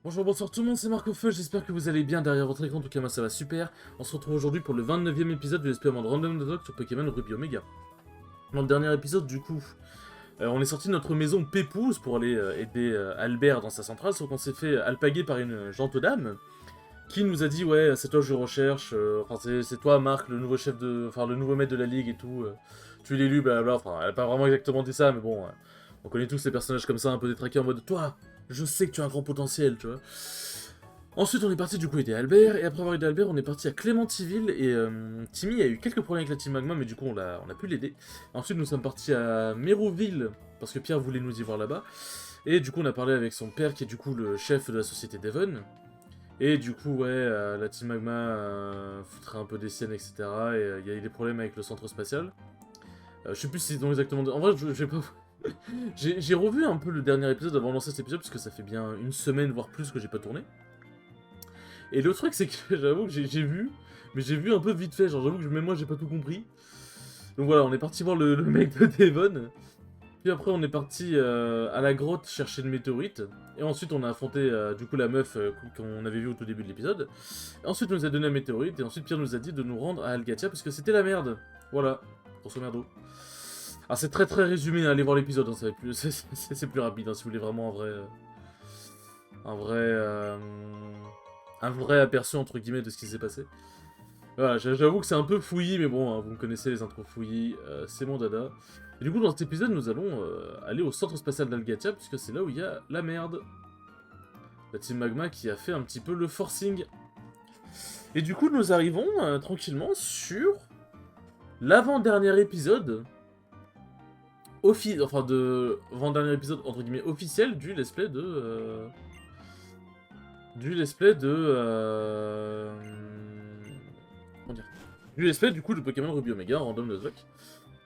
Bonjour, bonsoir tout le monde, c'est Marc Feu, j'espère que vous allez bien derrière votre écran, en tout cas moi ça va super. On se retrouve aujourd'hui pour le 29e épisode de l'expériment de Random Dog sur Pokémon Ruby Omega. Dans le dernier épisode du coup, on est sorti de notre maison Pépouze pour aller aider Albert dans sa centrale, sauf qu'on s'est fait alpaguer par une gentille dame qui nous a dit ouais c'est toi que je recherche, enfin c'est toi Marc, le nouveau chef de, enfin le nouveau maître de la ligue et tout, tu es l'élu, blablabla, enfin elle a pas vraiment exactement dit ça mais bon, on connaît tous ces personnages comme ça un peu détraqués en mode toi, je sais que tu as un grand potentiel, tu vois. Ensuite, on est parti du coup aider Albert, et après avoir aidé Albert, on est parti à Clémentiville, et Timmy a eu quelques problèmes avec la Team Magma, mais du coup, on a pu l'aider. Ensuite, nous sommes partis à Mérouville, parce que Pierre voulait nous y voir là-bas, et du coup, on a parlé avec son père, qui est du coup le chef de la société Devon, et du coup, ouais, la Team Magma foutrait un peu des siennes, etc., et il y a eu des problèmes avec le centre spatial. Je sais plus si c'est donc exactement... En vrai, je vais pas... J'ai revu un peu le dernier épisode avant de lancer cet épisode, parce que ça fait bien une semaine, voire plus, que j'ai pas tourné. Et le truc, c'est que j'avoue que j'ai vu, mais j'ai vu un peu vite fait, genre j'avoue que même moi j'ai pas tout compris. Donc voilà, on est parti voir le mec de Devon. Puis après, on est parti à la grotte chercher une météorite. Et ensuite, on a affronté du coup la meuf qu'on avait vue au tout début de l'épisode. Ensuite, on nous a donné la météorite. Et ensuite, Pierre nous a dit de nous rendre à Algatia parce que c'était la merde. Voilà, grosso merdo. Alors, c'est très très résumé, allez voir l'épisode, hein, c'est plus rapide hein, si vous voulez vraiment un vrai, un vrai aperçu entre guillemets de ce qui s'est passé. Voilà, j'avoue que c'est un peu fouillis, mais bon, hein, vous me connaissez les intros fouillis, c'est mon dada. Et du coup, dans cet épisode, nous allons aller au centre spatial d'Algatia, puisque c'est là où il y a la merde. La Team Magma qui a fait un petit peu le forcing. Et du coup, nous arrivons tranquillement sur l'avant-dernier épisode, enfin de avant-dernier épisode entre guillemets officiel du let's play de... du let's play de... comment dire, du let's play du coup de Pokémon Ruby Omega, Random Nuzlocke.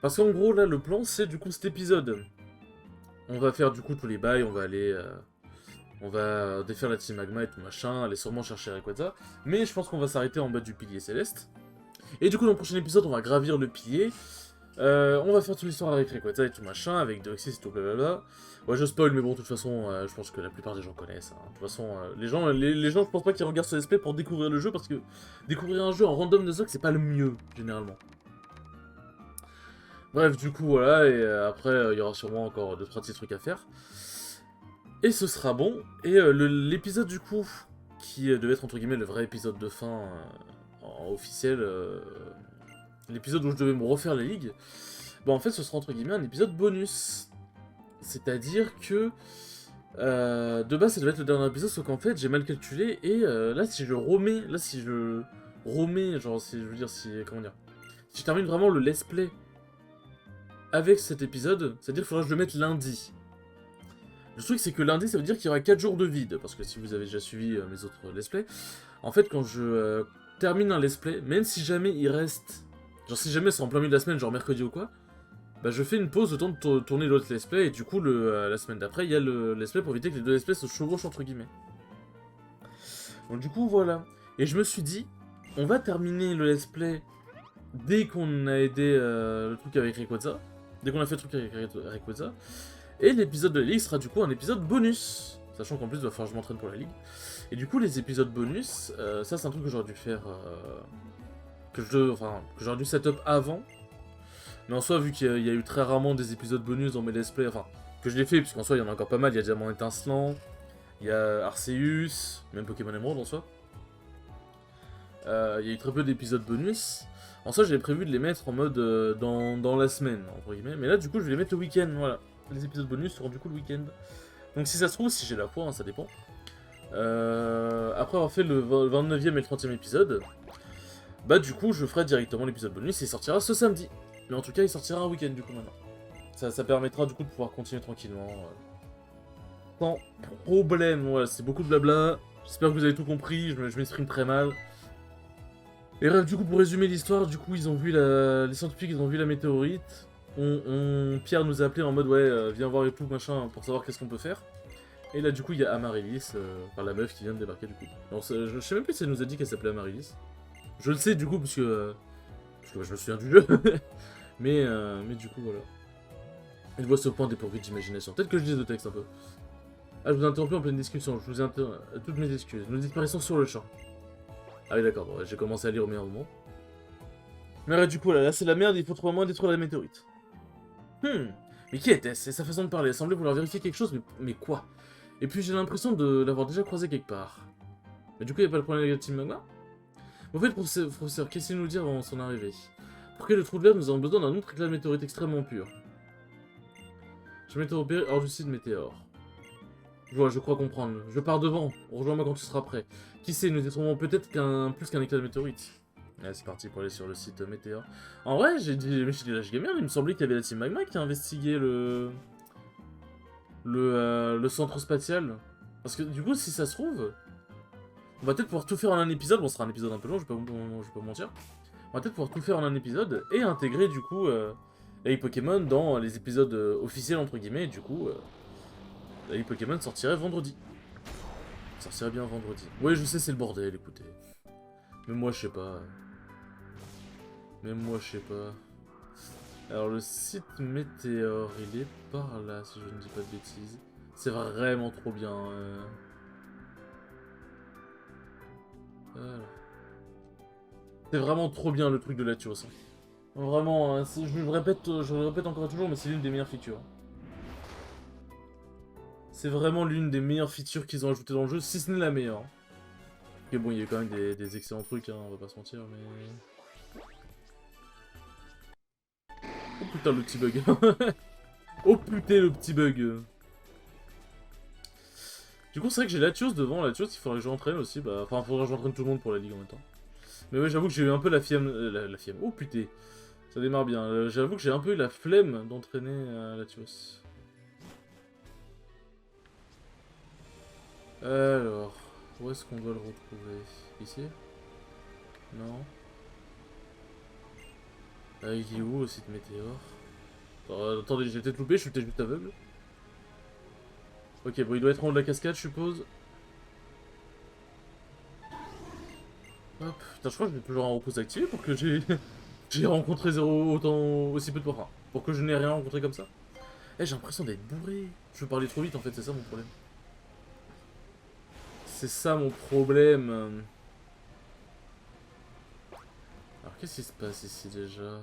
Parce qu'en gros, là, le plan, c'est du coup cet épisode. On va faire du coup tous les bails, on va aller... on va défaire la Team Magma et tout machin, aller sûrement chercher Rayquaza. Mais je pense qu'on va s'arrêter en bas du pilier céleste. Et du coup, dans le prochain épisode, on va gravir le pilier. On va faire toute l'histoire avec Rayquaza et tout machin, avec Deoxys et tout blablabla. Ouais, je spoil, mais bon, de toute façon, je pense que la plupart des gens connaissent. Hein. De toute façon, les gens, je pense pas qu'ils regardent ce display pour découvrir le jeu, parce que découvrir un jeu en random de Zoc, c'est pas le mieux, généralement. Bref, du coup, voilà, et après, il y aura sûrement encore 2-3 petits trucs à faire. Et ce sera bon. Et l'épisode, du coup, qui devait être, entre guillemets, le vrai épisode de fin officiel, l'épisode où je devais me refaire la ligue, bah en fait, ce sera, entre guillemets, un épisode bonus. C'est-à-dire que, de base, ça devait être le dernier épisode, sauf qu'en fait, j'ai mal calculé, et là, si je remets, genre, si je veux dire, si, comment dire, si je termine vraiment le let's play avec cet épisode, c'est-à-dire qu'il faudra que je le mette lundi. Le truc, c'est que lundi, ça veut dire qu'il y aura 4 jours de vide, parce que si vous avez déjà suivi mes autres let's play, en fait, quand je termine un let's play, même si jamais il reste, genre si jamais c'est en plein milieu de la semaine, genre mercredi ou quoi, bah je fais une pause le temps de tourner l'autre let's play, et du coup, la semaine d'après, il y a le let's play pour éviter que les deux let's play se chevauchent entre guillemets. Donc du coup, voilà. Et je me suis dit, on va terminer le let's play dès qu'on a aidé le truc avec Rayquaza, dès qu'on a fait le truc avec Rayquaza, et l'épisode de la ligue sera du coup un épisode bonus. Sachant qu'en plus, il va falloir que je m'entraîne pour la ligue. Et du coup, les épisodes bonus, ça c'est un truc que j'aurais dû faire... que j'aurais dû setup avant. Mais en soi, vu qu'il y a eu très rarement des épisodes bonus dans mes let's play, enfin, que je l'ai fait, puisqu'en soi, il y en a encore pas mal. Il y a Diamant Étincelant, il y a Arceus, même Pokémon Emerald en soi. Il y a eu très peu d'épisodes bonus. En soi, j'avais prévu de les mettre en mode dans la semaine, entre guillemets. Mais là, du coup, je vais les mettre le week-end, voilà. Les épisodes bonus seront du coup le week-end. Donc si ça se trouve, si j'ai la foi, hein, ça dépend. Après avoir fait le 29e et le 30e épisode, bah du coup je ferai directement l'épisode bonus et il sortira ce samedi. Mais en tout cas il sortira un week-end du coup maintenant. Ça permettra du coup de pouvoir continuer tranquillement. Sans problème, voilà, c'est beaucoup de blabla. J'espère que vous avez tout compris, je m'exprime très mal. Et bref, du coup pour résumer l'histoire, du coup ils ont vu les scientifiques, ils ont vu la météorite. Pierre nous a appelé en mode ouais viens voir et tout machin pour savoir qu'est-ce qu'on peut faire. Et là du coup il y a Amaryllis, par la meuf qui vient de débarquer du coup. Alors je sais même plus si elle nous a dit qu'elle s'appelait Amaryllis. Je le sais du coup parce que je me souviens du jeu. mais du coup voilà. Elle voit ce point dépourvu d'imagination. Peut-être que je dis de texte un peu. Ah, je vous ai interrompu en pleine discussion, je vous ai toutes mes excuses. Nous disparaissons sur le champ. Ah oui, d'accord, bon, j'ai commencé à lire au meilleur moment. Mais ouais, du coup, là c'est la merde, il faut trouver un moyen de détruire la météorite. Mais qui était-ce? Et sa façon de parler, elle semblait vouloir vérifier quelque chose, mais quoi? Et puis j'ai l'impression de l'avoir déjà croisé quelque part. Mais du coup, il n'y a pas le problème avec la Team Magma? En fait, professeur, qu'est-ce qu'il nous dit avant son arrivée? Pour que le trou de verre, nous avons besoin d'un autre éclat de météorite extrêmement pur. Je m'étais repéré hors du site météore. Je crois comprendre. Je pars devant. Rejoins-moi quand tu seras prêt. Qui sait, nous détruirons peut-être plus qu'un éclat de météorite. Allez, c'est parti pour aller sur le site météore. En vrai, j'ai dit Lâche Gamer, il me semblait qu'il y avait la Team Magma qui a investigué le centre spatial. Parce que du coup, si ça se trouve, on va peut-être pouvoir tout faire en un épisode. Bon, ce sera un épisode un peu long, je vais pas vous mentir. On va peut-être pouvoir tout faire en un épisode et intégrer du coup les Pokémon dans les épisodes officiels entre guillemets. Et du coup, les Pokémon sortirait vendredi. Sortirait bien vendredi. Oui, je sais, c'est le bordel, écoutez. Mais moi, je sais pas. Alors, le site Météore, il est par là, si je ne dis pas de bêtises. C'est vraiment trop bien. Voilà. C'est vraiment trop bien le truc de la Latios. Vraiment, hein, je le répète encore et toujours, mais c'est l'une des meilleures features. C'est vraiment l'une des meilleures features qu'ils ont ajoutées dans le jeu, si ce n'est la meilleure. Et bon, il y a quand même des excellents trucs, hein, on va pas se mentir, mais... Oh putain, le petit bug. Oh putain, le petit bug. Du coup, c'est vrai que j'ai Latios devant. Latios, il faudrait que je l'entraîne aussi. Bah, enfin, il faudrait que j'entraîne tout le monde pour la ligue en même temps. Mais ouais, j'avoue que j'ai eu un peu la fiemme. La fiemme. Oh putain. Ça démarre bien. J'avoue que j'ai un peu eu la flemme d'entraîner Latios. Alors, où est-ce qu'on doit le retrouver? Ici? Non. Il est où le site météore? Attendez, j'ai peut-être loupé, je suis peut-être juste aveugle. Ok, bon, il doit être en haut de la cascade, je suppose. Hop, putain, je crois que j'ai toujours un repose activé pour que j'ai rencontré aussi peu de fois. Enfin, pour que je n'ai rien rencontré comme ça. Eh, j'ai l'impression d'être bourré. Je veux parler trop vite en fait, c'est ça mon problème. C'est ça mon problème. Alors, qu'est-ce qui se passe ici déjà?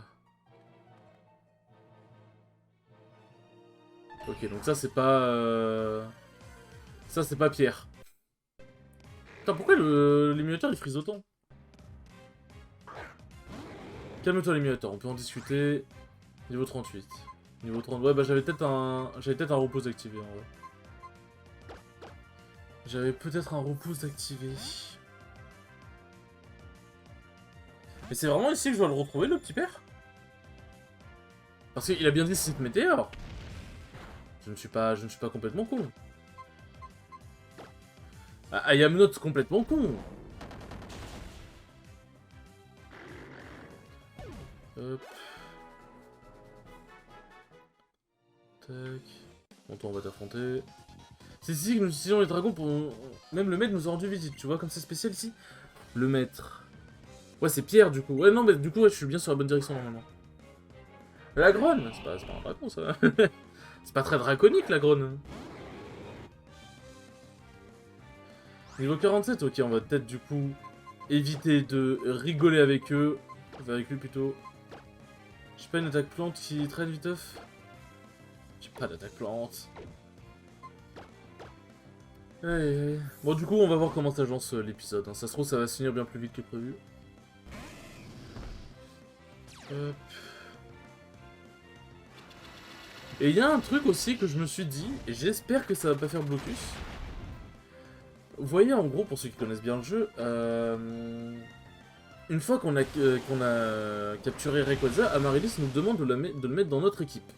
Ok, donc ça c'est pas... Ça c'est pas Pierre. Putain, pourquoi l'émulateur il frise autant? Calme-toi l'émulateur, on peut en discuter. Niveau 38. Niveau 30. Ouais, bah j'avais peut-être un repose activé en vrai. J'avais peut-être un repose activé. Mais c'est vraiment ici que je dois le retrouver, le petit père? Parce qu'il a bien dit site météore. Je ne suis pas complètement con. Ah, I am not complètement con. Hop. Tac. Bon, toi, on va t'affronter. C'est ici que nous utilisons les dragons pour... Même le maître nous a rendu visite, tu vois, comme c'est spécial ici. Le maître. Ouais, c'est Pierre, du coup. Ouais, non, mais du coup, ouais, je suis bien sur la bonne direction, normalement. La Gronne. C'est pas un dragon, ça. C'est pas très draconique, la Gronne. Niveau 47, ok, on va peut-être, du coup, éviter de rigoler avec eux. Enfin, avec lui, plutôt. J'ai pas une attaque plante qui traîne viteuf. J'ai pas d'attaque plante. Allez. Bon, du coup, on va voir comment s'agence l'épisode. Hein. Ça se trouve, ça va se finir bien plus vite que prévu. Hop. Et il y a un truc aussi que je me suis dit, et j'espère que ça va pas faire blocus. Vous voyez, en gros, pour ceux qui connaissent bien le jeu, une fois qu'on a capturé Rayquaza, Amaryllis nous demande de le mettre dans notre équipe.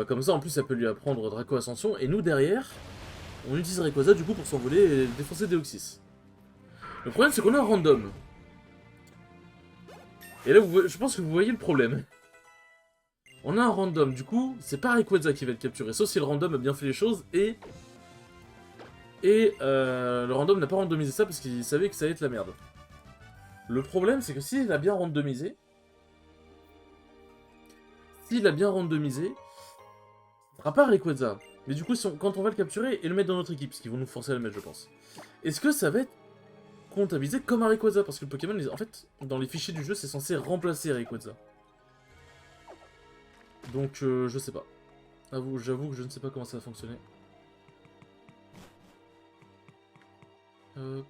Comme ça, en plus, ça peut lui apprendre Draco Ascension, et nous, derrière, on utilise Rayquaza, du coup, pour s'envoler et défoncer Deoxys. Le problème, c'est qu'on a un random. Et là, je pense que vous voyez le problème. On a un random, du coup, c'est pas Rayquaza qui va le capturer, sauf si le random a bien fait les choses, et le random n'a pas randomisé ça parce qu'il savait que ça allait être la merde. Le problème, c'est que s'il a bien randomisé, ce sera pas Rayquaza. Mais du coup, quand on va le capturer et le mettre dans notre équipe, parce qu'ils vont nous forcer à le mettre, je pense. Est-ce que ça va être comptabilisé comme un Rayquaza? Parce que le Pokémon, en fait, dans les fichiers du jeu, c'est censé remplacer Rayquaza. Donc, je sais pas. J'avoue que je ne sais pas comment ça va fonctionner. Hop.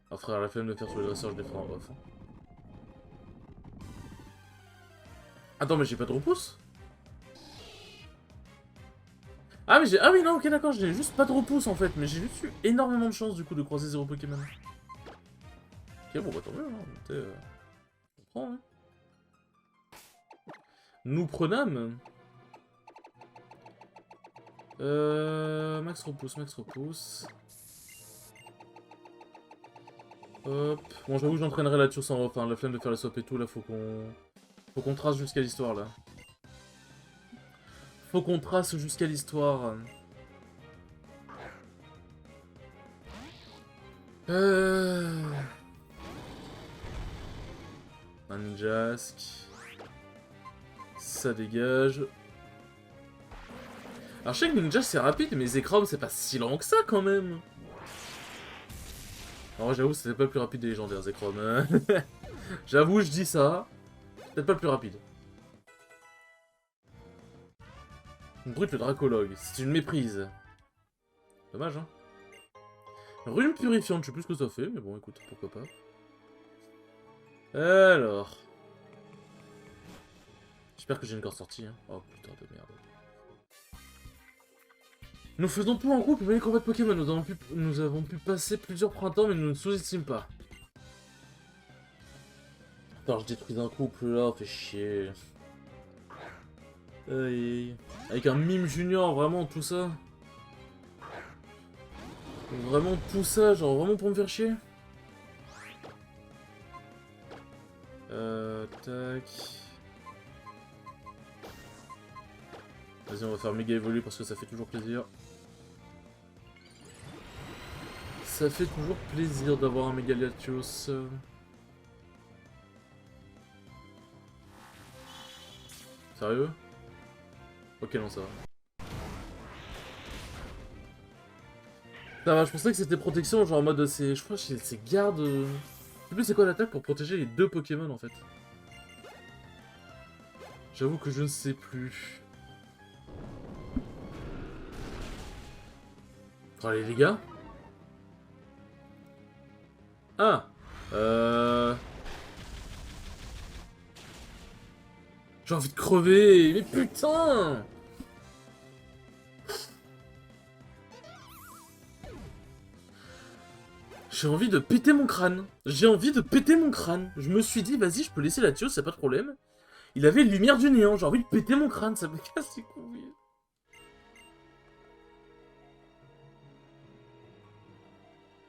Ah frère, la flemme de faire sur les dresseurs, je les ferai en off. Hein. Attends, mais j'ai pas de repousse? Ah, mais j'ai... Ah oui, non, ok, d'accord, j'ai juste pas de repousse, en fait. Mais j'ai juste eu énormément de chance, du coup, de croiser 0 Pokémon. Ok, bon, bah tant mieux, hein. On prend, hein. Nous prenâmes. Max repousse, max repousse. Hop. Bon, j'avoue que j'entraînerai la Tios en off, hein. La flemme de faire les swap et tout, là, faut qu'on trace jusqu'à l'histoire, là. Faut qu'on trace jusqu'à l'histoire. Un Ninjask. Ça dégage. Alors je sais que Ninja c'est rapide, mais Zekrom c'est pas si lent que ça quand même. Alors j'avoue c'était pas le plus rapide des légendaires Zekrom. J'avoue je dis ça. Peut-être pas le plus rapide. Brut le Dracologue, c'est une méprise. Dommage hein. Rune purifiante, je sais plus ce que ça fait, mais bon écoute, pourquoi pas. Alors. J'espère que j'ai une corde sortie. Hein. Oh putain de merde. Nous faisons tout en groupe, mais les combats de Pokémon, nous avons pu passer plusieurs printemps, mais nous ne sous-estime pas. Attends, je détruis un couple là, fait chier. Aïe. Avec un mime junior, vraiment, tout ça. Vraiment tout ça, genre vraiment pour me faire chier. Tac. Vas-y, on va faire méga évoluer parce que ça fait toujours plaisir. Ça fait toujours plaisir d'avoir un méga Latios. Sérieux? Ok, non, ça va. Ça va, je pensais que c'était protection, genre en mode c'est. Je crois que c'est garde. Je sais plus c'est quoi l'attaque pour protéger les deux Pokémon en fait. J'avoue que je ne sais plus. Oh, allez les gars. Ah J'ai envie de crever. Mais putain. J'ai envie de péter mon crâne. J'ai envie de péter mon crâne. Je me suis dit, vas-y, je peux laisser Latios, c'est pas de problème. Il avait une lumière du néant. J'ai envie de péter mon crâne, ça me casse les couilles.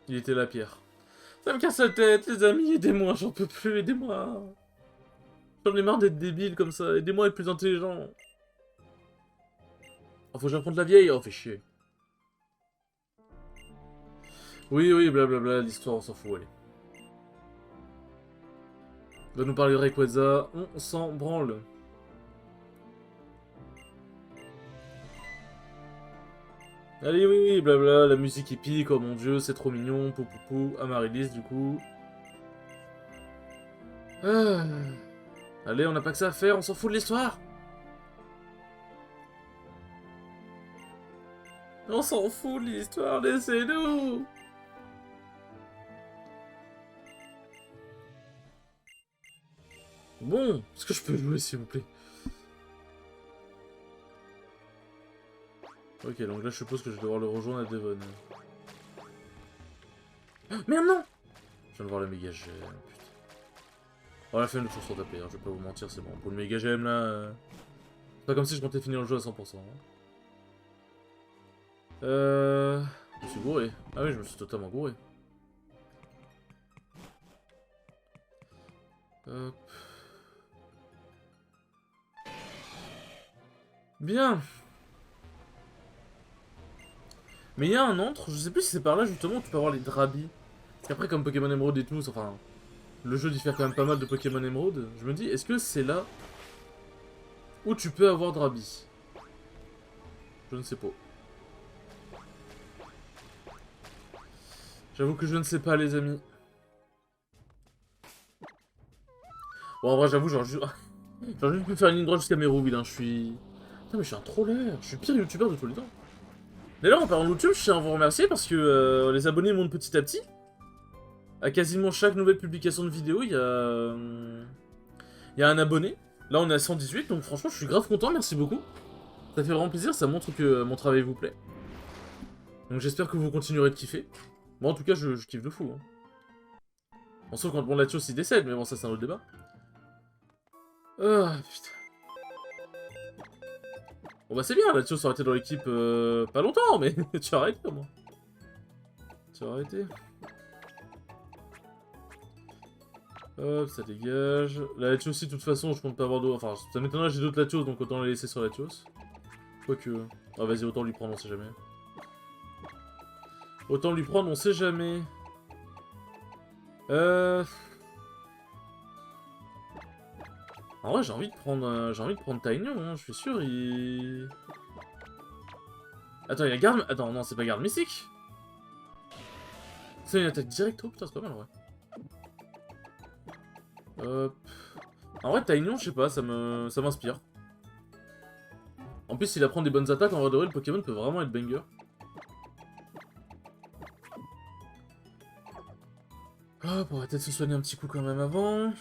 Il était la pierre. Ça me casse la tête, les amis, aidez-moi, j'en peux plus, aidez-moi. J'en ai marre d'être débile comme ça, aidez-moi à être plus intelligent. Oh, faut que j'affronte la vieille, oh, fait chier. Oui, oui, blablabla, l'histoire, on s'en fout, allez. Il va nous parler de Rayquaza, on s'en branle. Allez, oui, oui, blabla, la musique épique, oh mon dieu, c'est trop mignon, pou pou pou, Amaryllis, du coup. Ah. Allez, on n'a pas que ça à faire, on s'en fout de l'histoire. On s'en fout de l'histoire, laissez-nous. Bon, est-ce que je peux jouer, s'il vous plaît? Ok, donc là, je suppose que je vais devoir le rejoindre à Devon. Merde, non! Je viens de voir le méga gemme, putain. Oh, la fin de toujours se taper, hein, je vais pas vous mentir, c'est bon. Pour le méga gemme, là... C'est pas comme si je comptais finir le jeu à 100%. Hein. Je me suis gouré. Ah oui, je me suis totalement gouré. Hop. Bien. Mais il y a un antre, je sais plus si c'est par là justement où tu peux avoir les Drabis. Parce qu'après comme Pokémon Emerald et tout, enfin... Le jeu diffère quand même pas mal de Pokémon Emerald. Je me dis, est-ce que c'est là Où tu peux avoir Drabi? Je ne sais pas. J'avoue que je ne sais pas, les amis. Bon, en vrai, j'avoue, genre juste pu faire une ligne droite jusqu'à Merouville, hein. Je suis... Putain, mais je suis un troller. Je suis le pire youtubeur de tous les temps. D'ailleurs, en parlant de YouTube, je tiens à vous remercier parce que les abonnés montent petit à petit. À quasiment chaque nouvelle publication de vidéo, il y a un abonné. Là, on est à 118, donc franchement, je suis grave content, merci beaucoup. Ça fait vraiment plaisir, ça montre que mon travail vous plaît. Donc j'espère que vous continuerez de kiffer. Moi, en tout cas, je kiffe de fou. Hein. On sait quand bon Latios il décède, mais bon, ça c'est un autre débat. Ah, putain. Bon bah c'est bien, Latios aurait été dans l'équipe pas longtemps, mais tu as arrêté au moins. Tu as arrêté. Hop, ça dégage. La Latios aussi, de toute façon, je compte pas avoir d'autres... Enfin, ça m'étonnerait, j'ai d'autres Latios, donc autant les laisser sur Latios. Quoique... Ah, vas-y, autant lui prendre, on sait jamais. Autant lui prendre, on sait jamais. En vrai, j'ai envie de prendre Taignon, hein, je suis sûr, il... Attends, il y a garde... Attends, non, c'est pas garde mystique. C'est une attaque directe, oh putain, c'est pas mal, ouais. En vrai, Taignon, je sais pas, ça m'inspire. En plus, s'il apprend des bonnes attaques, en vrai de vrai, le Pokémon peut vraiment être banger. Hop, on va peut-être se soigner un petit coup quand même avant.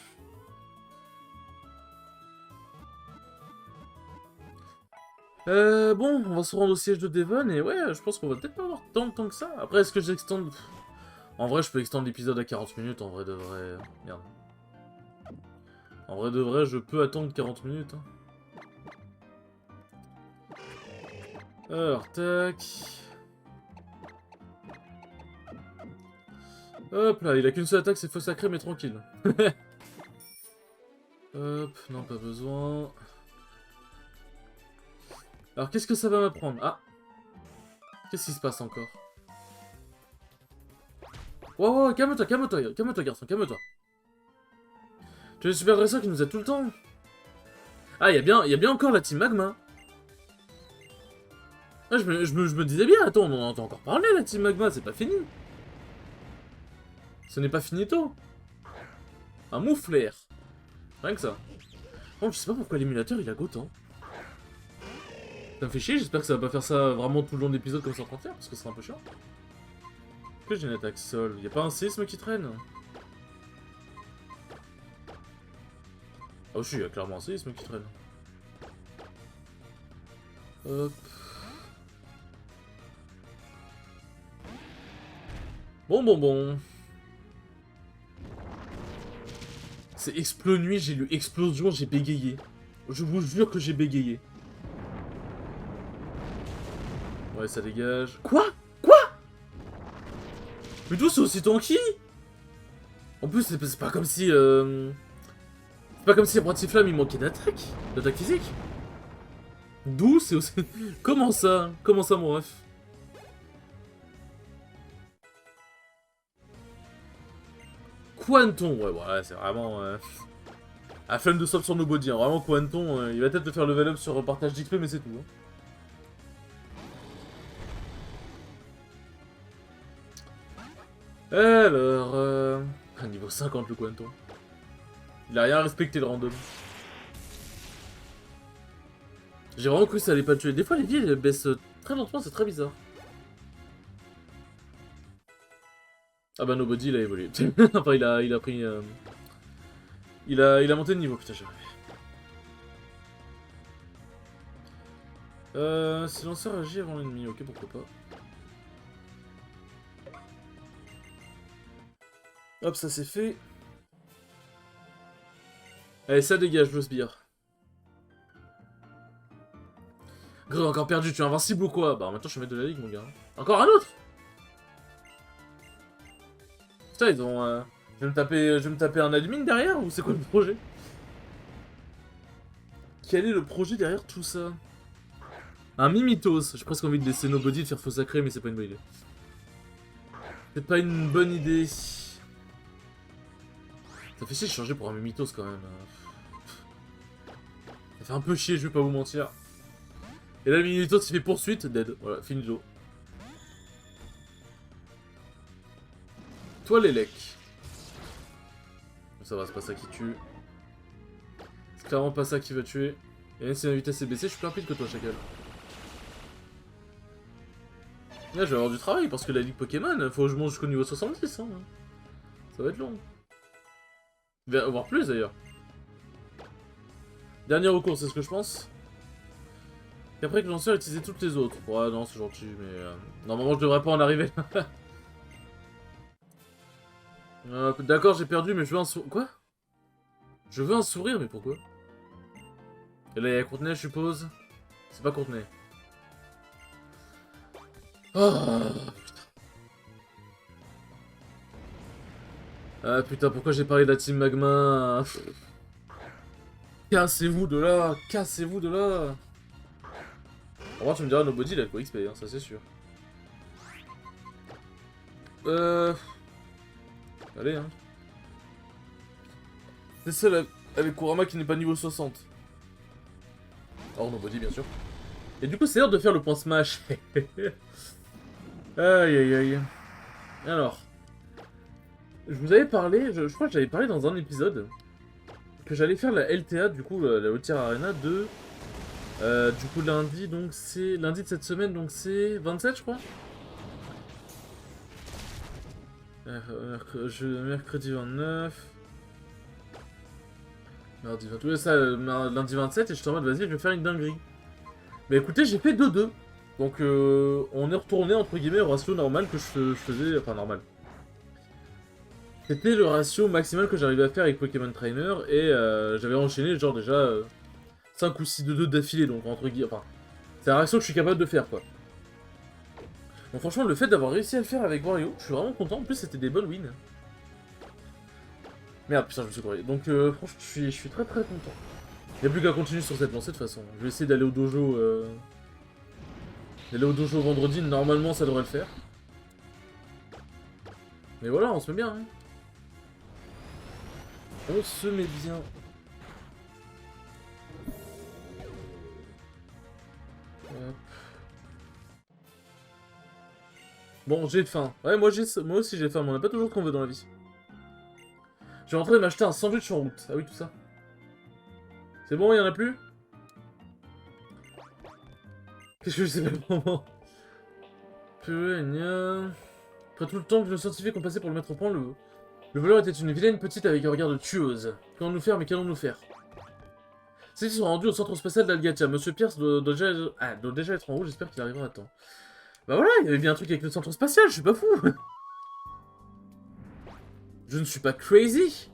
Bon, on va se rendre au siège de Devon, et ouais, je pense qu'on va peut-être pas avoir tant de temps que ça. Après, est-ce que j'extende... En vrai, je peux extendre l'épisode à 40 minutes, en vrai de vrai... Merde. En vrai de vrai, je peux attendre 40 minutes. Hein. Alors, tac... Hop là, il a qu'une seule attaque, c'est feu sacré, mais tranquille. Hop, non, pas besoin. Alors, qu'est-ce que ça va m'apprendre? Ah! Qu'est-ce qui se passe encore? Wow, calme-toi, garçon, calme-toi. Tu es le super dresseur qui nous aide tout le temps. Ah, il y a bien encore la team Magma. Ah, je me disais bien, attends, on en entend encore parler, la team Magma, c'est pas fini. Ce n'est pas finito. Un mouflaire. Rien que ça. Bon, je sais pas pourquoi l'émulateur il a autant. Ça me fait chier, j'espère que ça va pas faire ça vraiment tout le long de l'épisode comme ça en train de faire, parce que c'est un peu chiant. Est-ce que j'ai une attaque sol? Y'a pas un séisme qui traîne? Ah si, y'a clairement un séisme qui traîne. Hop. Bon. C'est Explo Nuit, j'ai lu Explosion, j'ai bégayé. Je vous jure que j'ai bégayé. Ouais, ça dégage. Quoi? Mais d'où c'est aussi tanky? En plus, c'est pas comme si... C'est pas comme si Bratiflamme il manquait d'attaque physique. D'où c'est aussi... Comment ça, mon ref? Quanton, ouais, voilà, c'est vraiment... La flemme de swap sur Nobody, hein. Vraiment Quanton, il va peut-être te faire level up sur partage d'XP, mais c'est tout. Hein. Alors... Niveau 50 le Quanton. Il a rien respecté le random. J'ai vraiment cru que ça allait pas le tuer. Des fois les villes baissent très lentement, c'est très bizarre. Ah bah Nobody il a évolué. Enfin il a pris... Il a monté de niveau, putain j'ai rêvé. Si lanceur agit avant l'ennemi, ok pourquoi pas. Hop ça c'est fait. Allez ça dégage le sbire. Gros encore perdu, tu es invincible ou quoi? Bah en même temps je vais mettre de la ligue mon gars. Encore un autre? Putain ils ont... Je vais me taper un admin derrière ou c'est quoi le projet? Quel est le projet derrière tout ça? Un Mimitos. J'ai presque envie de laisser Nobody de faire faux sacré, mais c'est pas une bonne idée. C'est pas une bonne idée. Ça fait chier de changer pour un Mimitos quand même. Ça fait un peu chier, je vais pas vous mentir. Et là, le Minitos, il fait poursuite, dead. Voilà, finito. Toi, l'élec. Ça va, c'est pas ça qui tue. C'est clairement pas ça qui va tuer. Et même si ma vitesse est baissée, je suis plus rapide que toi, Chacal. Là, je vais avoir du travail parce que la ligue Pokémon, faut que je monte jusqu'au niveau 70. Hein. Ça va être long. Voire plus d'ailleurs. Dernier recours, c'est ce que je pense. Et après que lanceur utiliser toutes les autres. Ouais, non, c'est gentil, mais normalement, je devrais pas en arriver là. D'accord, j'ai perdu, mais je veux un sourire. Quoi? Je veux un sourire, mais pourquoi? Et là, il y a Courtenay, je suppose. C'est pas Courtenay. Oh, putain. Ah putain, pourquoi j'ai parlé de la team Magma? Cassez-vous de là! Cassez-vous de là! En vrai, tu me diras, Nobody, il a quoi XP, hein, ça c'est sûr. Allez, hein. C'est celle avec Kurama qui n'est pas niveau 60. Or, Nobody, bien sûr. Et du coup, c'est l'heure de faire le point smash. Aïe aïe aïe. Alors. Je vous avais parlé, je crois que j'avais parlé dans un épisode, que j'allais faire la LTA, du coup, la Haute-Tier Arena de... du coup, lundi, donc c'est... Lundi de cette semaine, donc c'est 27, je crois. Mercredi 29... Mardi 28, ça, lundi 27, et je suis en mode, vas-y, je vais faire une dinguerie. Mais écoutez, j'ai fait 2-2. Donc, on est retourné, entre guillemets, au ratio normal que je faisais... Enfin, normal. C'était le ratio maximal que j'arrivais à faire avec Pokémon Trainer, et j'avais enchaîné, genre, déjà... 5 ou 6 de 2 d'affilée, donc entre guillemets, enfin, c'est la réaction que je suis capable de faire, quoi. Donc franchement, le fait d'avoir réussi à le faire avec Wario, je suis vraiment content, en plus c'était des bonnes wins. Merde, putain, je me suis corrigé. Donc franchement, je suis très très content. Y'a plus qu'à continuer sur cette lancée de toute façon. Je vais essayer d'aller au dojo... D'aller au dojo vendredi, normalement ça devrait le faire. Mais voilà, on se met bien, hein. On se met bien. Bon, j'ai faim. Ouais, moi aussi j'ai faim, mais on n'a pas toujours ce qu'on veut dans la vie. Je vais rentrer m'acheter un sandwich en route. Ah oui, tout ça. C'est bon, il y en a plus? Qu'est-ce que je sais pas vraiment. Après tout le temps que nos scientifiques ont passé pour le mettre au point, le voleur était une vilaine petite avec un regard de tueuse. Qu'allons-nous faire, mais qu'allons-nous faire? Ceux qui sont rendus au centre spatial d'Algatia. Monsieur Pierce doit déjà être en haut, j'espère qu'il arrivera à temps. Bah voilà, il y avait bien un truc avec le centre spatial, je suis pas fou. Je ne suis pas crazy.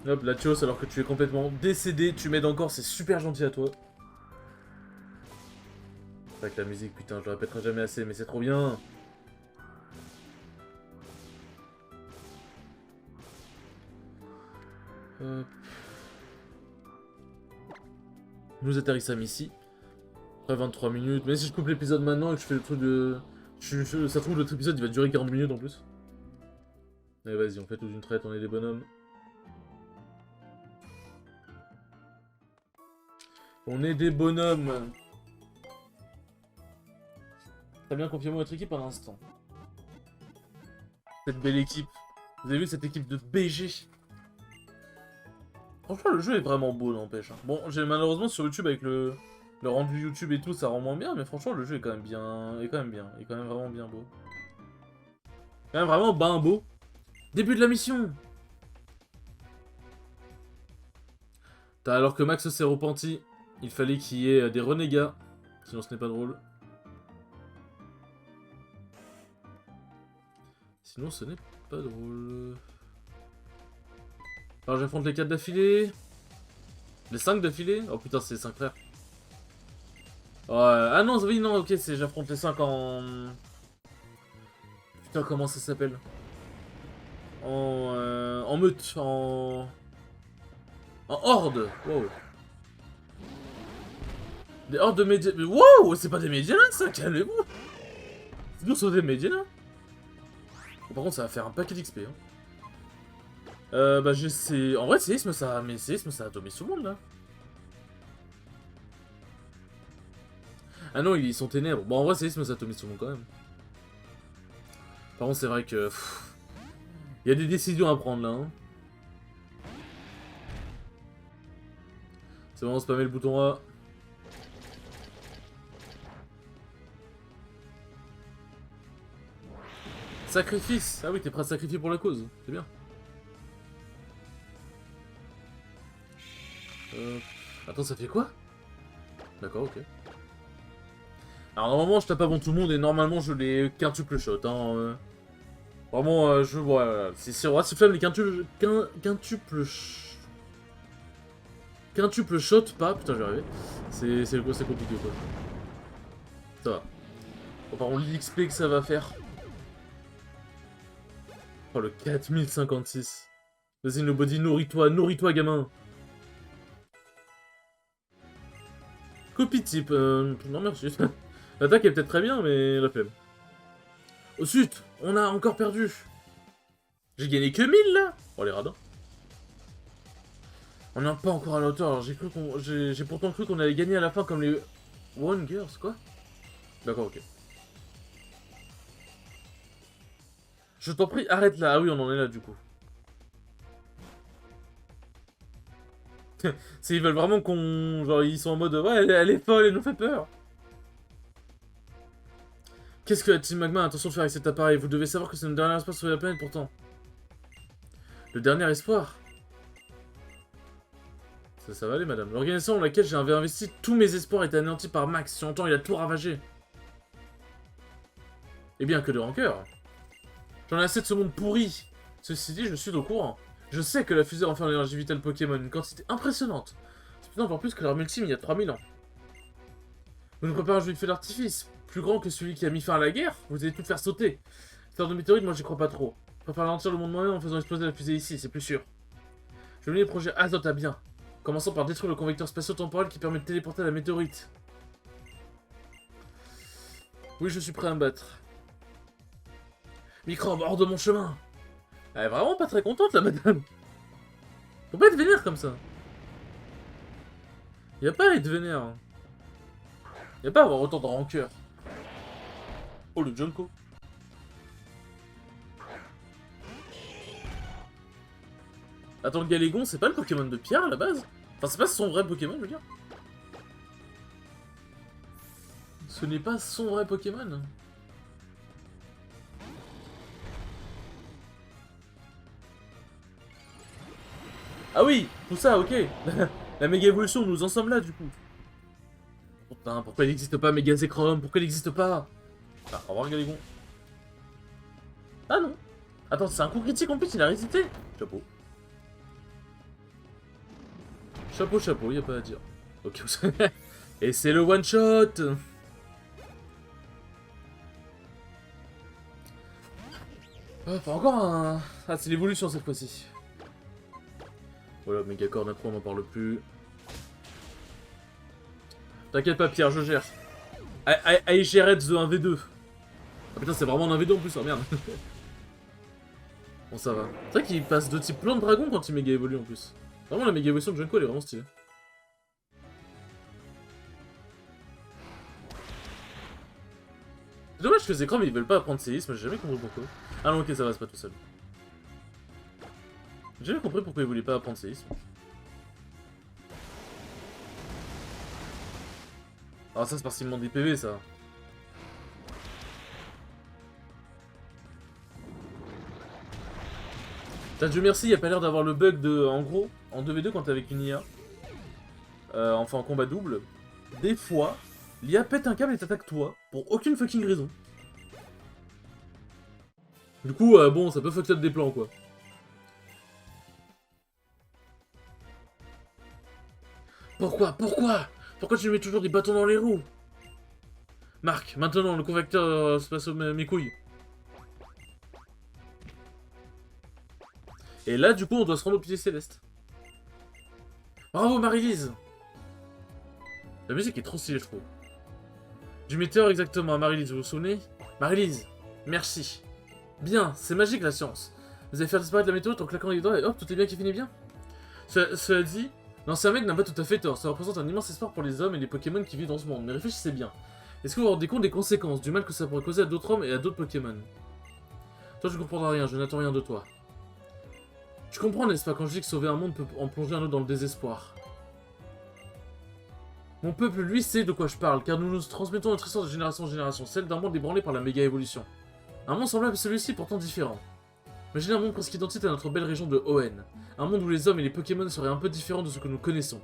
Hop, Latios, alors que tu es complètement décédé, tu m'aides encore, c'est super gentil à toi. C'est vrai que la musique, putain, je le répéterai jamais assez, mais c'est trop bien. Nous atterrissons ici. Après 23 minutes. Mais si je coupe l'épisode maintenant et que je fais le truc de... ça trouve, l'autre épisode, il va durer 40 minutes en plus. Allez, vas-y, on fait toute une traite, on est des bonhommes. On est des bonhommes. Très bien, confiez-moi votre équipe à l'instant. Cette belle équipe. Vous avez vu cette équipe de BG? Franchement, le jeu est vraiment beau, n'empêche. Bon, j'ai malheureusement sur YouTube avec le rendu YouTube et tout, ça rend moins bien, mais franchement, le jeu est quand même bien. Il est quand même vraiment bien beau. Quand même vraiment ben beau. Début de la mission. Alors que Max s'est repenti, il fallait qu'il y ait des renégats. Sinon, ce n'est pas drôle. Sinon, ce n'est pas drôle. Alors, j'affronte les 4 d'affilée. Les 5 d'affilée. Oh putain, c'est les 5 frères. Ah non, oui, non, ok, j'affronte les 5 en... Putain, comment ça s'appelle? En meute, en horde. Wow. Des hordes de médias... Wow, c'est pas des médias là, ça, calmez-vous. C'est nous sur des médias là. Par contre, ça va faire un paquet d'XP. Hein. Bah j'essaie... En vrai, séisme, ça... Mais séisme, ça atomise tout le monde, là. Ah non, ils sont ténèbres. Bon, en vrai, séisme, ça atomise tout le monde, quand même. Par contre, c'est vrai que... Il y a des décisions à prendre, là, hein. C'est vraiment spammer le bouton A. Sacrifice. Ah oui, t'es prêt à sacrifier pour la cause. C'est bien. Attends, ça fait quoi? D'accord, ok. Alors normalement je tape avant tout le monde et normalement je les quintuple shot. Hein, Vraiment, je vois. C'est roi si flamme les quintuple shot, pas. Putain, je vais arriver. C'est compliqué quoi. Ça va. Bon, par contre, l'XP que ça va faire. Oh, le 4056. Vas-y, nobody, nourris-toi, gamin. Copie type. Non, merci. L'attaque est peut-être très bien, mais la flemme. Au sud, on a encore perdu. J'ai gagné que 1000 là. Oh les radins. On n'est pas encore à la hauteur, alors j'ai pourtant cru qu'on allait gagner à la fin comme les One Girls, quoi. D'accord, ok. Je t'en prie, arrête là. Ah oui, on en est là du coup. S'ils veulent vraiment qu'on... Genre, ils sont en mode... Ouais, elle est folle, elle nous fait peur. Qu'est-ce que la Team Magma a intention de faire avec cet appareil? Vous devez savoir que c'est notre dernier espoir sur la planète pourtant. Le dernier espoir? Ça va aller, madame. L'organisation dans laquelle j'avais investi tous mes espoirs est anéantie par Max. Si on entend, il a tout ravagé. Eh bien, que de rancœur. J'en ai assez de ce monde pourri. Ceci dit, je suis au courant. Je sais que la fusée renferme l'énergie vitale Pokémon, une quantité impressionnante. C'est peut-être encore plus que leur ultime il y a 3000 ans. Vous nous préparez un jeu de feu d'artifice, plus grand que celui qui a mis fin à la guerre. Vous allez tout faire sauter. Cette heure de météorite, moi j'y crois pas trop. Je préfère ralentir le monde moi-même en faisant exploser la fusée ici, c'est plus sûr. Je vais mener le projet Azote à bien. Commençons par détruire le convecteur spatio-temporel qui permet de téléporter la météorite. Oui, je suis prêt à me battre. Microbe, hors de mon chemin. Elle est vraiment pas très contente, la madame. Faut pas être vénère comme ça. Y a pas à être vénère. Hein. Y a pas à avoir autant de rancœur. Oh, le Junko. Attends, le Galégon, c'est pas le Pokémon de pierre à la base? Enfin, c'est pas son vrai Pokémon, je veux dire. Ce n'est pas son vrai Pokémon. Ah oui, tout ça, ok. La méga évolution, nous en sommes là, du coup. Putain, pourquoi il n'existe pas Mégazéchrome? Pourquoi il n'existe pas? Ah, au revoir, Galégon. Ah non. Attends, c'est un coup critique en plus, il a résisté. Chapeau. Chapeau, chapeau, y a pas à dire. Ok, et c'est le one shot. Enfin, encore un... Ah, c'est l'évolution cette fois-ci. Voilà, Mégacorn après, on n'en parle plus. T'inquiète pas, Pierre, je gère. I gère the 1v2. Ah putain, c'est vraiment un 1v2 en plus, oh merde. Bon, ça va. C'est vrai qu'il passe de type plan de dragon quand il méga évolue en plus. Vraiment, la méga évolution de Junko, elle est vraiment stylée. C'est dommage que Zekrom ils veulent pas apprendre séisme, j'ai jamais compris pourquoi. Ah non, ok, ça va, c'est pas tout seul. J'ai jamais compris pourquoi ils voulaient pas apprendre séisme. Ah, ça, c'est parce qu'ils me demandent des PV, ça. Putain, Dieu merci, y a pas l'air d'avoir le bug de. En gros, en 2v2 quand t'es avec une IA, enfin en combat double, des fois, l'IA pète un câble et t'attaque toi, pour aucune fucking raison. Du coup, bon, ça peut fuck up des plans, quoi. Pourquoi Pourquoi tu mets toujours des bâtons dans les roues? Marc, maintenant, le convecteur se passe mes couilles. Et là, du coup, on doit se rendre au pilier céleste. Bravo, Marie-Lise. La musique est trop stylée, je trouve. Du météore exactement à Marie-Lise, vous vous souvenez? Marie-Lise, merci. Bien, c'est magique la science. Vous allez faire disparaître la météo en claquant les doigts et hop, tout est bien qui finit bien. Cela dit, l'ancien mec n'a pas tout à fait tort. Ça représente un immense espoir pour les hommes et les Pokémon qui vivent dans ce monde. Mais réfléchissez bien. Est-ce que vous vous rendez compte des conséquences, du mal que ça pourrait causer à d'autres hommes et à d'autres Pokémon? Toi, je ne comprendrai rien, je n'attends rien de toi. Tu comprends, n'est-ce pas, quand je dis que sauver un monde peut en plonger un autre dans le désespoir? Mon peuple, lui, sait de quoi je parle, car nous nous transmettons notre histoire de génération en génération, celle d'un monde ébranlé par la méga-évolution. Un monde semblable à celui-ci, pourtant différent. Imaginez un monde presque identique à notre belle région de Hoenn. Un monde où les hommes et les Pokémon seraient un peu différents de ce que nous connaissons.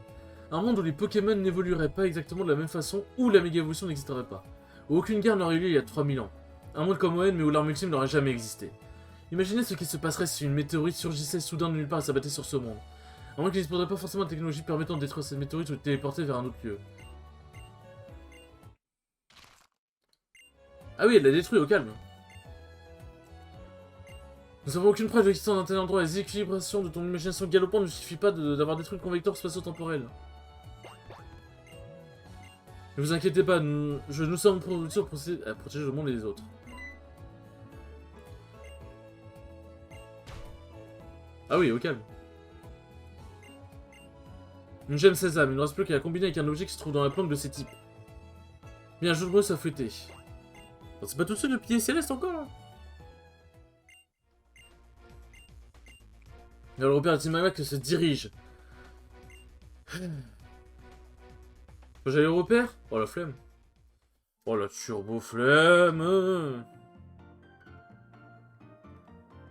Un monde où les Pokémon n'évolueraient pas exactement de la même façon, où la méga-évolution n'existerait pas. Où aucune guerre n'aurait eu lieu il y a 3000 ans. Un monde comme Hoenn, mais où l'arme ultime n'aurait jamais existé. Imaginez ce qui se passerait si une météorite surgissait soudain de nulle part et s'abattait sur ce monde. À moins qu'il n'exploserait pas forcément de technologie permettant de détruire cette météorite ou de téléporter vers un autre lieu. Ah oui, elle l'a détruit au calme. Nous n'avons aucune preuve de l'existence d'un tel endroit. Les équilibrations de ton imagination galopante ne justifient pas d'avoir détruit le convecteur spatio-temporel. Ne vous inquiétez pas, nous sommes pour protéger le monde et les autres. Ah oui, au calme. Une gemme sésame, il ne reste plus qu'à la combiner avec un objet qui se trouve dans la plante de ces types. Bien, un jeu de mots, ça fouettait. C'est pas tout seul de pied céleste encore là. Il y a le repère de Team Magma qui se dirige. Faut que j'aille au repère? Oh la flemme. Oh la turbo flemme.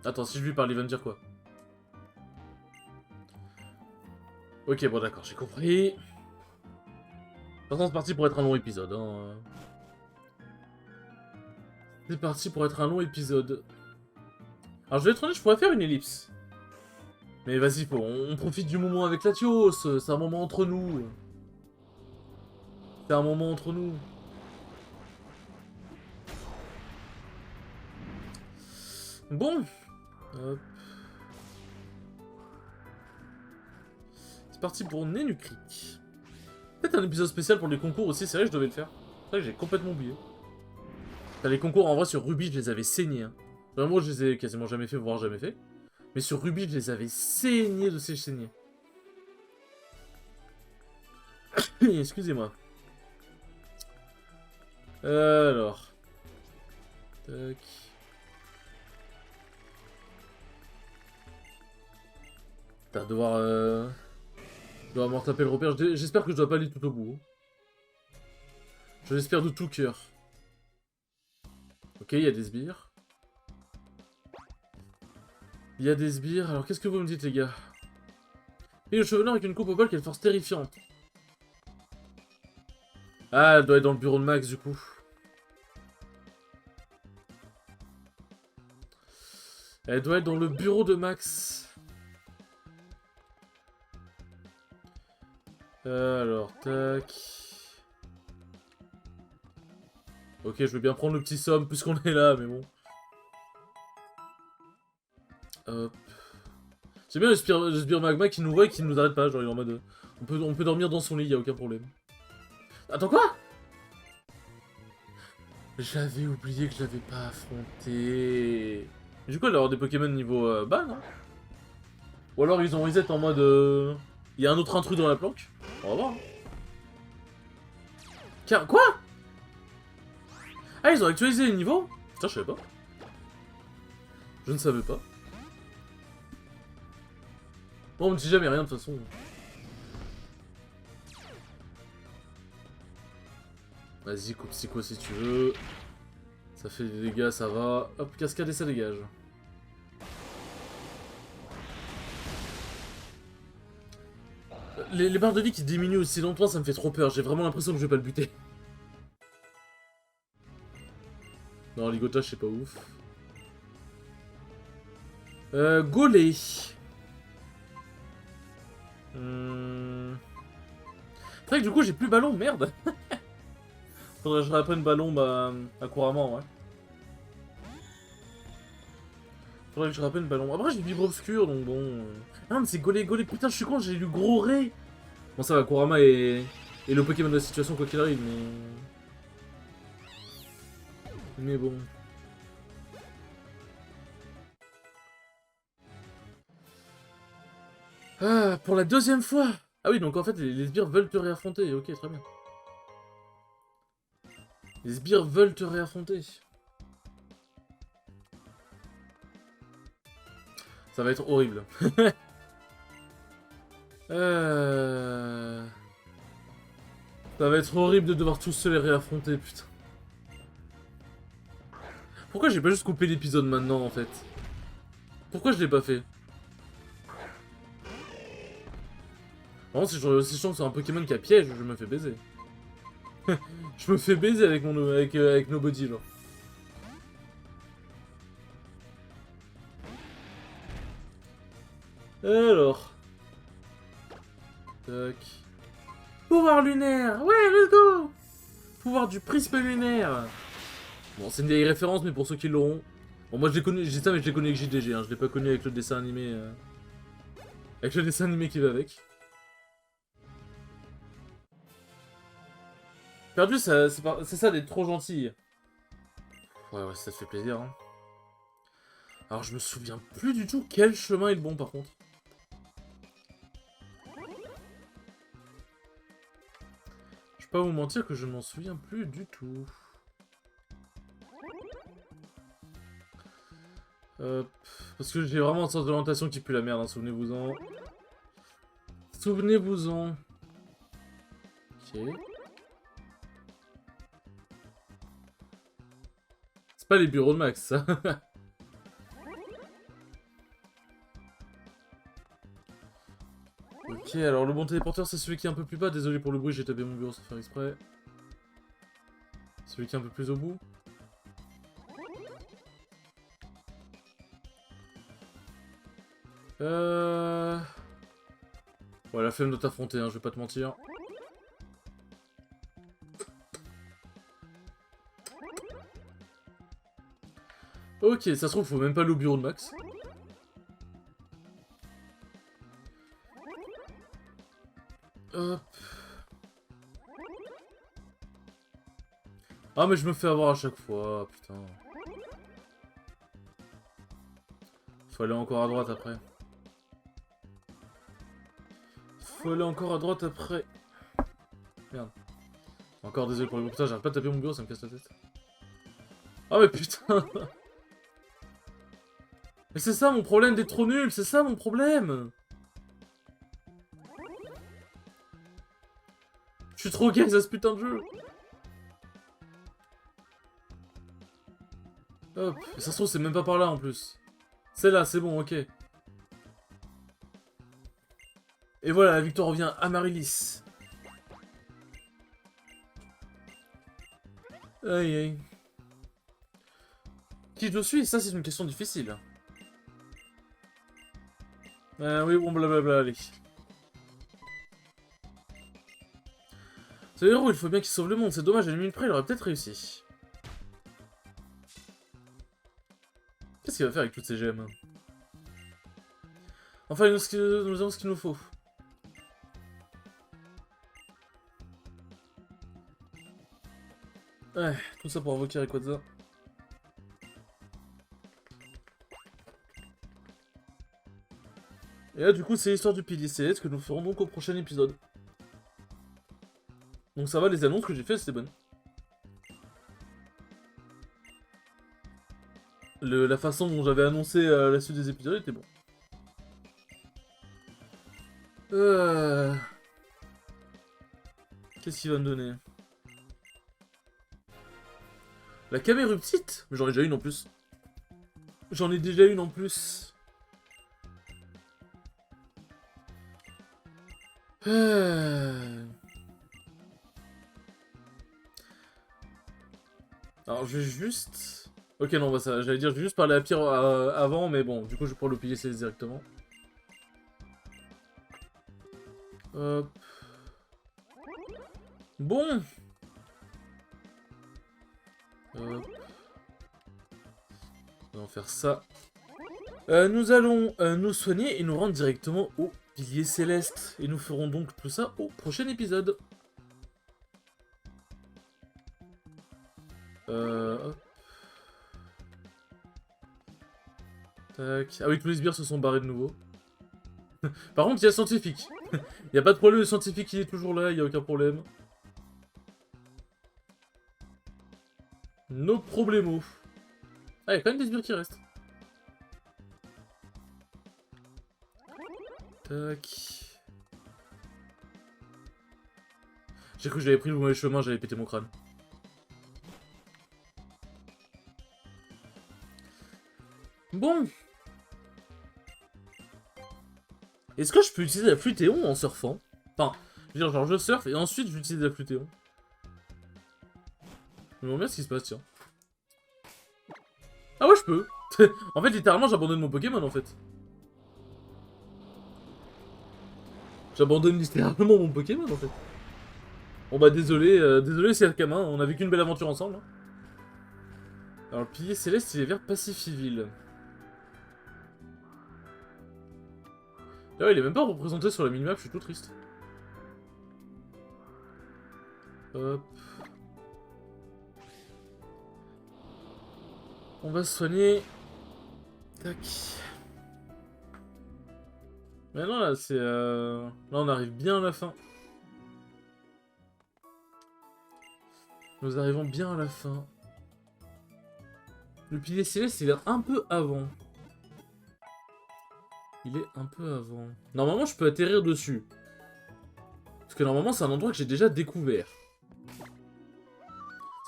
Attends, si je lui parle, il va me dire quoi? Ok, bon d'accord, j'ai compris. Pourtant, c'est parti pour être un long épisode. Hein. C'est parti pour être un long épisode. Alors, je vais être honnête, je pourrais faire une ellipse. Mais vas-y, on profite du moment avec Latios. C'est un moment entre nous. C'est un moment entre nous. Bon. Hop. C'est parti pour Nenukrik. Peut-être un épisode spécial pour les concours aussi, c'est vrai que je devais le faire. C'est vrai que j'ai complètement oublié. Les concours en vrai sur Ruby, je les avais saignés. Hein. Vraiment, je les ai quasiment jamais fait, voire jamais fait. Mais sur Ruby, je les avais saignés de ces saignés. Excusez-moi. Alors. Tac. T'as devoir m'en taper le repère. J'espère que je dois pas aller tout au bout. Je l'espère de tout cœur. Ok, il y a des sbires. Il y a des sbires. Alors, qu'est-ce que vous me dites, les gars? Et le chevelin avec une coupe au bol qui a une force terrifiante. Ah, elle doit être dans le bureau de Max, du coup. Elle doit être dans le bureau de Max. Alors, tac. Ok, je veux bien prendre le petit somme puisqu'on est là, mais bon. Hop. C'est bien le Sbire Magma qui nous voit et qui nous arrête pas, genre il est en mode... On peut dormir dans son lit, y a aucun problème. Attends, quoi? J'avais oublié que je l'avais pas affronté. Du coup, il va y avoir des Pokémon niveau bas, non? Ou alors ils ont reset en mode... Il y a un autre intrus dans la planque. On va voir. Hein. Car... Quoi? Ah, ils ont actualisé les niveaux? Putain, je savais pas. Je ne savais pas. Bon, on me dit jamais rien de toute façon. Vas-y, coupe psycho si tu veux. Ça fait des dégâts, ça va. Hop, cascade et ça dégage. Les barres de vie qui diminuent aussi longtemps, ça me fait trop peur. J'ai vraiment l'impression que je vais pas le buter. Non, ligotage, c'est pas ouf. Golé. C'est vrai que du coup, j'ai plus ballon, merde. Faudrait que je réapprenne ballon bah, couramment, ouais. Faudrait que je réapprenne ballon. Après, j'ai vibre obscur, donc bon... Ah, mais c'est Golé. Putain, je suis con, j'ai lu gros Ré. Bon, ça va, Kurama est le Pokémon de la situation, quoi qu'il arrive, mais... Mais bon... Ah, pour la deuxième fois. Ah oui, donc en fait, les sbires veulent te réaffronter. Ok, très bien. Les sbires veulent te réaffronter. Ça va être horrible. euh... Ça va être horrible de devoir tous se les réaffronter, putain. Pourquoi j'ai pas juste coupé l'épisode maintenant, en fait? Pourquoi je l'ai pas fait? Vraiment, si je tombe sur un Pokémon qui a piège, je me fais baiser. Je me fais baiser avec avec Nobody, genre. Alors... Tac... Pouvoir lunaire! Ouais, let's go! Pouvoir du prisme lunaire! Bon, c'est une vieille référence, mais pour ceux qui l'auront... Bon, moi je l'ai connu, j'ai ça, mais je l'ai connu avec JDG, hein. Je l'ai pas connu avec le dessin animé... Avec le dessin animé qui va avec. Perdu, c'est ça d'être trop gentil. Ouais, ouais, ça te fait plaisir, hein. Alors, je me souviens plus du tout quel chemin est le bon, par contre. Je vais pas vous mentir que je m'en souviens plus du tout. Parce que j'ai vraiment un sens d'orientation qui pue la merde, hein, souvenez-vous-en. Souvenez-vous-en. Ok. C'est pas les bureaux de Max, ça. Ok, alors le bon téléporteur, c'est celui qui est un peu plus bas. Désolé pour le bruit, j'ai tapé mon bureau sans faire exprès. Celui qui est un peu plus au bout. Ouais, la flemme de t'affronter, hein, je vais pas te mentir. Ok, ça se trouve, faut même pas aller au bureau de Max. Hop. Ah, mais je me fais avoir à chaque fois, putain. Faut aller encore à droite après. Faut aller encore à droite après. Merde. Encore désolé pour le bruit. Putain, j'arrête pas de taper mon bureau, ça me casse la tête. Ah, mais putain. Mais c'est ça mon problème d'être trop nul, c'est ça mon problème. Je suis trop gay avec ce putain de jeu. Hop, ça se trouve c'est même pas par là en plus. C'est là, c'est bon, ok. Et voilà, la victoire revient à Marilis. Aïe aïe. Qui je suis? Ça c'est une question difficile. Oui, bon blablabla, allez. Ce héros, il faut bien qu'il sauve le monde, c'est dommage, à la minute près, il aurait peut-être réussi. Qu'est-ce qu'il va faire avec toutes ces gemmes? Enfin, nous avons ce qu'il nous faut. Ouais, tout ça pour invoquer Rayquaza. Et là, du coup, c'est l'histoire du pilier céleste que nous ferons donc au prochain épisode. Donc ça va, les annonces que j'ai faites, c'était bonne. La façon dont j'avais annoncé la suite des épisodes était bon. Qu'est-ce qu'il va me donner? La caméruptite? Mais j'en ai déjà une en plus. J'en ai déjà une en plus. Alors, je vais juste... Ok, non, bah ça, j'allais dire, je vais juste parler à Pierre avant, mais bon, du coup, je vais pouvoir le piller directement. Hop. Bon. Hop. On va faire ça. Nous allons nous soigner et nous rendre directement au pilier céleste. Et nous ferons donc tout ça au prochain épisode. Hop. Tac. Ah oui, tous les sbires se sont barrés de nouveau. Par contre, il y a scientifique. Il n'y a pas de problème, le scientifique il est toujours là, il n'y a aucun problème. No problemo. Ah, il y a quand même des sbires qui restent. Tac. J'ai cru que j'avais pris le mauvais chemin, j'avais pété mon crâne. Bon. Est-ce que je peux utiliser la flutéon en surfant? Enfin, je veux dire, genre je surfe et ensuite j'utilise la flutéon. Je me demande bien ce qui se passe, tiens. Ah ouais, je peux. En fait, littéralement, j'abandonne mon Pokémon, en fait. J'abandonne littéralement mon Pokémon, en fait. Bon bah désolé, désolé Serkama, on a vécu une belle aventure ensemble. Hein. Alors le pilier céleste, il est vers Pacifiville. D'ailleurs, il est même pas représenté sur la minimap, je suis tout triste. Hop. On va se soigner. Tac. Maintenant là, c'est... Là, on arrive bien à la fin. Nous arrivons bien à la fin. Le pilier céleste, il est un peu avant. Il est un peu avant. Normalement, je peux atterrir dessus. Parce que normalement, c'est un endroit que j'ai déjà découvert.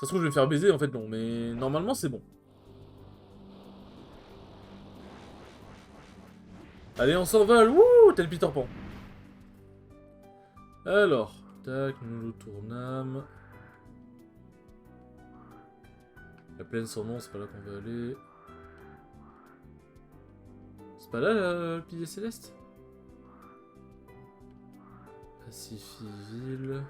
Ça se trouve, je vais me faire baiser, en fait, non. Mais normalement, c'est bon. Allez, on s'envole. Wouh, tel Peter Pan. Alors, tac, nous le tournâmes. La plaine sans nom, c'est pas là qu'on va aller. C'est pas là, le pilier céleste? Pacifiville.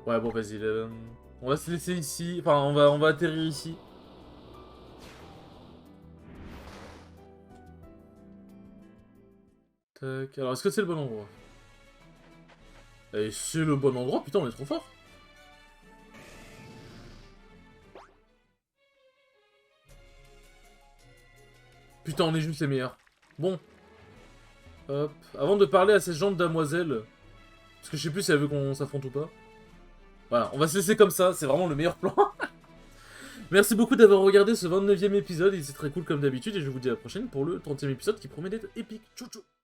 Ouais, bon, vas-y. On va se laisser ici. Enfin, on va atterrir ici. Tac. Alors, est-ce que c'est le bon endroit? Et c'est le bon endroit, putain, on est trop fort. Putain, on est juste les meilleurs. Bon. Hop. Avant de parler à cette gente damoiselle, parce que je sais plus si elle veut qu'on s'affronte ou pas. Voilà, on va se laisser comme ça, c'est vraiment le meilleur plan. Merci beaucoup d'avoir regardé ce 29e épisode, il c'est très cool comme d'habitude, et je vous dis à la prochaine pour le 30e épisode qui promet d'être épique. Tchou tchou.